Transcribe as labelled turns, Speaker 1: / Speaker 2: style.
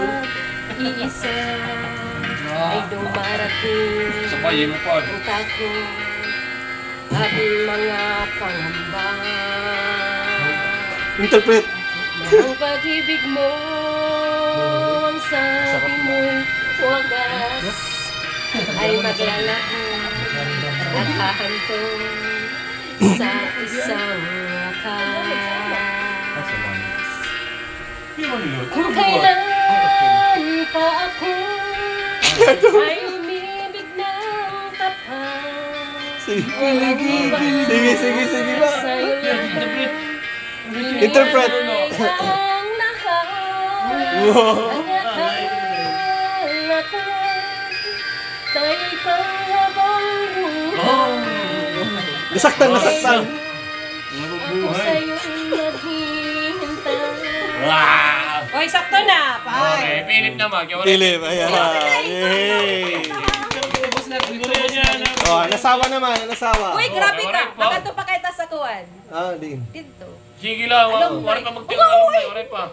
Speaker 1: pag-iisa ay dumarating.
Speaker 2: Sabayin mo pa.
Speaker 1: Ang takot at mga pangamba.
Speaker 3: Interpret.
Speaker 1: Ang pag-ibig mo, ang sabi mo'y wagas, ay maglalaho at hahantong sa isang wakas. Kung kailan pa ako ay umibig ng tapat,
Speaker 3: Sige ba?
Speaker 1: sa'yo lang
Speaker 3: Interpret.
Speaker 1: ang lahat. Ang akala ko kay panghabang buhay.
Speaker 3: Nasaktan.
Speaker 1: Ako sa'yo'y naghihintay.
Speaker 2: Wow!
Speaker 1: Oy, sakto na!
Speaker 2: Okay, Philip naman.
Speaker 3: Philip, ayan. Yay! Oh, nasawa naman, nasawa.
Speaker 1: Uy, grabe ka!
Speaker 2: Oray pa.
Speaker 1: Nakato pa kita sa kuwan.
Speaker 3: Ah, di.
Speaker 1: Dito.
Speaker 2: Sige lang, wala pa magtingalan na. Wala pa.